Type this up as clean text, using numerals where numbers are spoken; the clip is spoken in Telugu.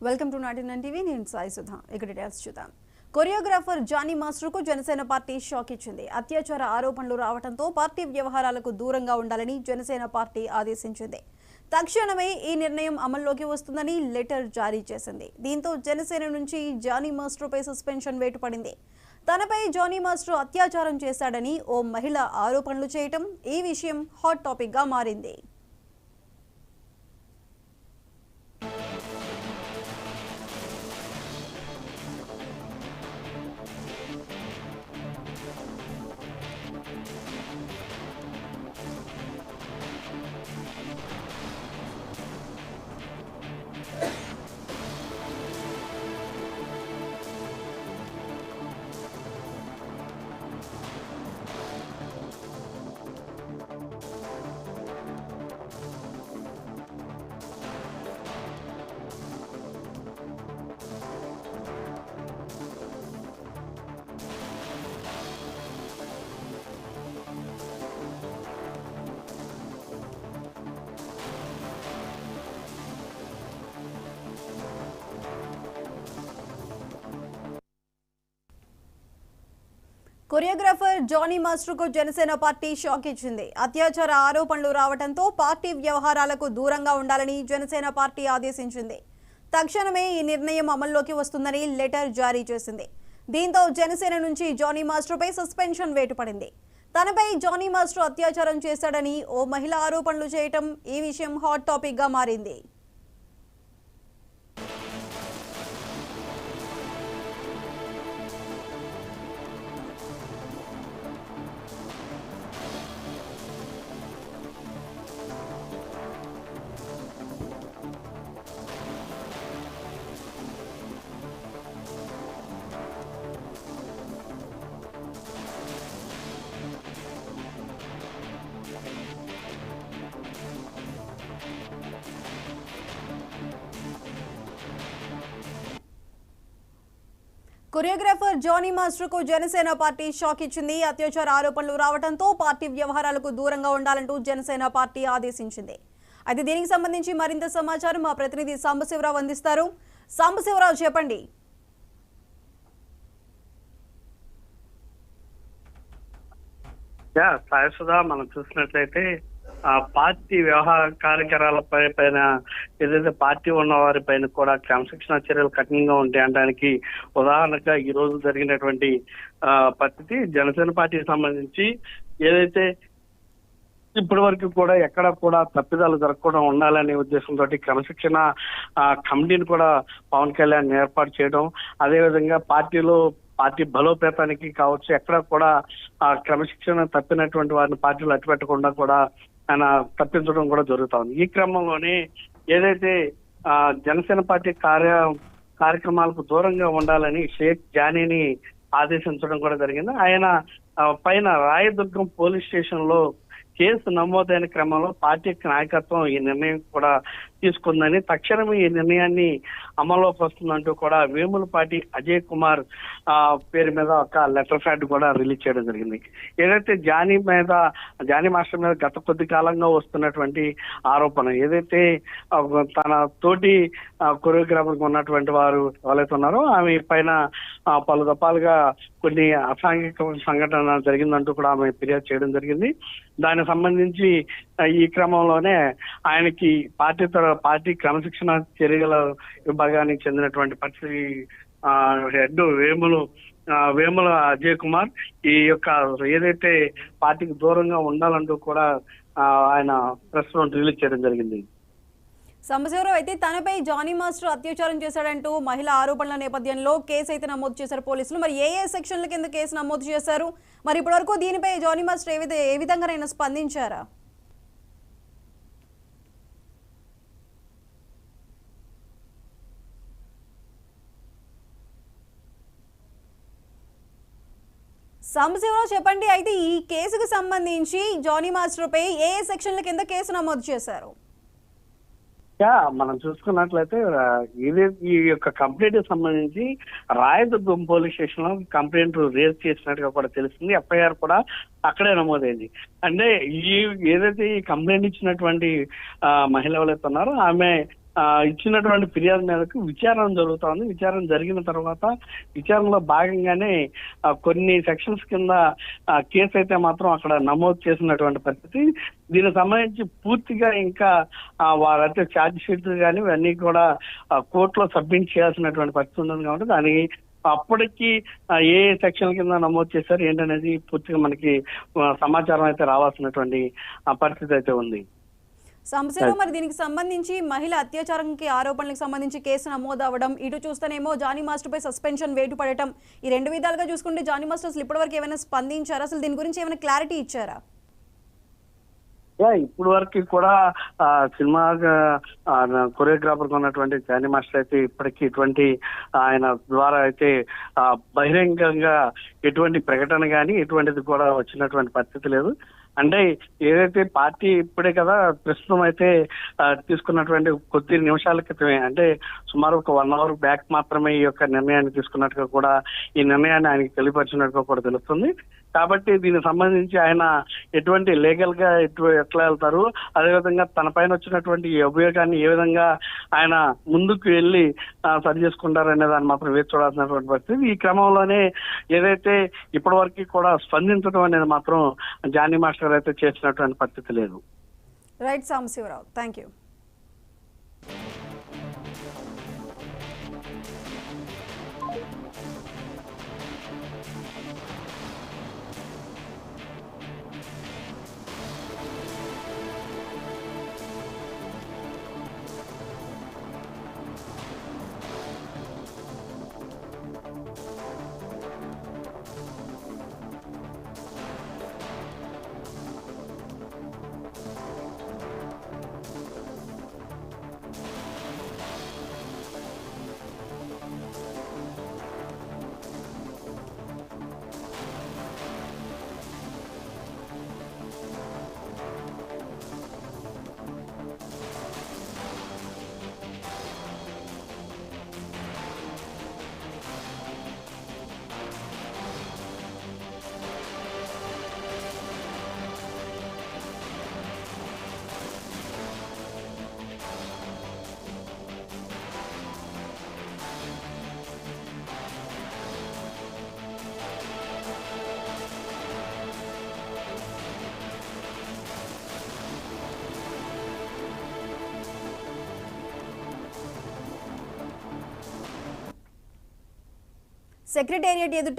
Welcome to 99 TV. నేను సాయి సుధా. ఇక డీటెయిల్స్ చూద్దాం. కొరియోగ్రాఫర్ జానీ మాస్టర్కు జనసేన పార్టీ షాక్ ఇచ్చింది. అత్యాచార ఆరోపణలు రావడంతో పార్టీ వ్యవహారాలకు దూరంగా ఉండాలని జనసేన పార్టీ ఆదేశించింది. తక్షణమే ఈ నిర్ణయం అమల్లోకి వస్తుందని లెటర్ జారీ చేసింది. దీంతో జనసేన నుంచి జానీ మాస్టర్పై సస్పెన్షన్ వేటు పడింది. తనపై జానీ మాస్టర్ అత్యాచారం చేశాడని ఓ మహిళ ఆరోపణలు చేయటం ఈ విషయం హాట్ టాపిక్గా మారింది. కొరియోగ్రాఫర్ జానీ మాస్టర్కు జనసేన పార్టీ షాక్ ఇచ్చింది. అత్యాచార ఆరోపణలు రావడంతో పార్టీ వ్యవహారాలకు దూరంగా ఉండాలని జనసేన పార్టీ ఆదేశించింది. తక్షణమే ఈ నిర్ణయం అమల్లోకి వస్తుందని లెటర్ జారీ చేసింది. దీంతో జనసేన నుంచి జానీ మాస్టర్పై సస్పెన్షన్ వేటు పడింది. తనపై జానీ మాస్టర్ అత్యాచారం చేశాడని ఓ మహిళ ఆరోపణలు చేయటం ఈ విషయం హాట్ టాపిక్గా మారింది. కొరియోగ్రాఫర్ జానీ మాస్టర్కు జనసేన పార్టీ షాక్ ఇచ్చింది. అత్యాచార ఆరోపణలు రావడంతో పార్టీ వ్యవహారాలకు దూరంగా ఉండాలంటూ జనసేన పార్టీ ఆదేశించింది. అయితే దీనికి సంబంధించి మరింత సమాచారం మా ప్రతినిధి సాంబశివరావు అందిస్తారు. సాంబశివరావు, చెప్పండి. సాయసుధా, మనం చూసినట్లయితే పార్టీ వ్యవహార కార్యక్రమాలపైన ఏదైతే పార్టీ ఉన్న వారి పైన కూడా క్రమశిక్షణ చర్యలు కఠినంగా ఉంటాయి అనడానికి ఉదాహరణగా ఈ రోజు జరిగినటువంటి పరిస్థితి. జనసేన పార్టీకి సంబంధించి ఏదైతే ఇప్పటి వరకు కూడా ఎక్కడ కూడా తప్పిదాలు జరగకుండా ఉండాలనే ఉద్దేశంతో క్రమశిక్షణ కమిటీని కూడా పవన్ కళ్యాణ్ ఏర్పాటు చేయడం, అదేవిధంగా పార్టీ బలోపేతానికి కావచ్చు, ఎక్కడ కూడా క్రమశిక్షణ తప్పినటువంటి వారిని పార్టీలు అట్టిపెట్టకుండా కూడా ఆయన తప్పించడం కూడా జరుగుతుంది. ఈ క్రమంలోనే ఏదైతే జనసేన పార్టీ కార్యక్రమాలకు దూరంగా ఉండాలని షేక్ జానీని ఆదేశించడం కూడా జరిగింది. ఆయన పైన రాయదుర్గం పోలీస్ స్టేషన్ లో కేసు నమోదైన క్రమంలో పార్టీ నాయకత్వం ఈ నిర్ణయం కూడా తీసుకుందని, తక్షణమే ఈ నిర్ణయాన్ని అమల్లోకి వస్తుందంటూ కూడా వేములపాటి అజయ్ కుమార్ పేరు మీద ఒక లెటర్ ప్యాడ్ కూడా రిలీజ్ చేయడం జరిగింది. ఏదైతే జానీ మాస్టర్ మీద గత కొద్ది కాలంగా వస్తున్నటువంటి ఆరోపణ, ఏదైతే తన తోటి కొరియోగ్రాఫర్ ఉన్నటువంటి వారు ఎవరైతే ఉన్నారో ఆమె పైన పలు దఫాలుగా కొన్ని అసాంఘిక సంఘటన జరిగిందంటూ కూడా ఆమె ఫిర్యాదు చేయడం జరిగింది. దానికి సంబంధించి ఈ క్రమంలోనే ఆయనకి పార్టీ క్రమశిక్షణ చర్యల విభాగానికి చెందినటువంటి పరిస్థితి హెడ్ వేముల అజయ్ కుమార్ ఈ యొక్క ఏదైతే పార్టీకి దూరంగా ఉండాలంటూ కూడా ఆయన ప్రెస్ నోట్ రిలీజ్ చేయడం జరిగింది. సాంబశివరావు, అయితే తనపై జానీ మాస్టర్ అత్యాచారం చేశాడంటూ మహిళా ఆరోపణల నేపథ్యంలో కేసు అయితే నమోదు చేశారు పోలీసులు. మరి ఏ సెక్షన్ల కింద కేసు నమోదు చేశారు? మరి ఇప్పటివరకు దీనిపై జానీ మాస్టర్ ఏ విధంగానైనా స్పందించారా? సాంబశివరావు, చెప్పండి. అయితే ఈ కేసుకు సంబంధించి జానీ మాస్టర్పై ఏ సెక్షన్ల కింద కేసు నమోదు చేశారు? మనం చూసుకున్నట్లయితే ఈ యొక్క కంప్లైంట్ సంబంధించి రాయదుర్గం పోలీస్ స్టేషన్ లో కంప్లైంట్ రేజ్ చేసినట్టుగా కూడా తెలిసింది. ఎఫ్ఐఆర్ కూడా అక్కడే నమోదైంది. అంటే ఏదైతే ఈ కంప్లైంట్ ఇచ్చినటువంటి మహిళ ఎవరైతే ఉన్నారో ఆమె ఇచ్చినటువంటి ఫిర్యాదు మేరకు విచారణ జరుగుతోంది. విచారణ జరిగిన తర్వాత విచారణలో భాగంగానే కొన్ని సెక్షన్స్ కింద కేసు అయితే మాత్రం అక్కడ నమోదు చేసినటువంటి పరిస్థితి. దీనికి సంబంధించి పూర్తిగా ఇంకా వారైతే ఛార్జ్ షీట్ కానీ ఇవన్నీ కూడా కోర్టులో సబ్మిట్ చేయాల్సినటువంటి పరిస్థితి ఉంది. కాబట్టి దానికి అప్పటికి ఏ సెక్షన్ కింద నమోదు చేశారు ఏంటనేది పూర్తిగా మనకి సమాచారం అయితే రావాల్సినటువంటి పరిస్థితి అయితే ఉంది. సంస్థలో మరి దీనికి సంబంధించి మహిళ అత్యాచారంకి ఆరోపణలకు సంబంధించి కేసు నమోదు అవ్వడం, ఇటు చూస్తేనేమో జానీ మాస్టర్ పై సస్పెన్షన్ వేటు పడటం, ఈ రెండు విధాలుగా చూసుకుంటే జానీ మాస్టర్ అసలు ఇప్పటివరకు ఏమైనా స్పందించారా? అసలు దీని గురించి ఏమైనా క్లారిటీ ఇచ్చారా? ఇప్పుడు వరకు కూడా సినిమా కొరియోగ్రాఫర్ ఉన్నటువంటి జానీ మాస్టర్ అయితే ఇప్పటికీ ఇటువంటి ఆయన ద్వారా అయితే బహిరంగంగా ఎటువంటి ప్రకటన కానీ ఎటువంటిది కూడా వచ్చినటువంటి పరిస్థితి లేదు. అంటే ఏదైతే పార్టీ ఇప్పుడే కదా ప్రస్తుతం అయితే తీసుకున్నటువంటి కొద్ది నిమిషాల క్రితమే, అంటే సుమారు ఒక 1 hour బ్యాక్ మాత్రమే ఈ యొక్క నిర్ణయాన్ని తీసుకున్నట్టుగా కూడా ఈ నిర్ణయాన్ని ఆయనకి తెలియపరిచినట్టుగా కూడా తెలుస్తుంది. కాబట్టి దీనికి సంబంధించి ఆయన ఎటువంటి లీగల్ గా ఎట్లా వెళ్తారు, అదేవిధంగా తన పైన వచ్చినటువంటి ఈ అభియోగాన్ని ఏ విధంగా ఆయన ముందుకు వెళ్ళి సరి చేసుకుంటారు అనే దాన్ని మాత్రం వేచి చూడాల్సినటువంటి పరిస్థితి. ఈ క్రమంలోనే ఏదైతే ఇప్పటి వరకు కూడా స్పందించడం అనేది మాత్రం జానీ మాస్టర్ అయితే చేసినటువంటి పరిస్థితి లేదు. Right Sambasivarao, thank you. Secretariat ఎదుట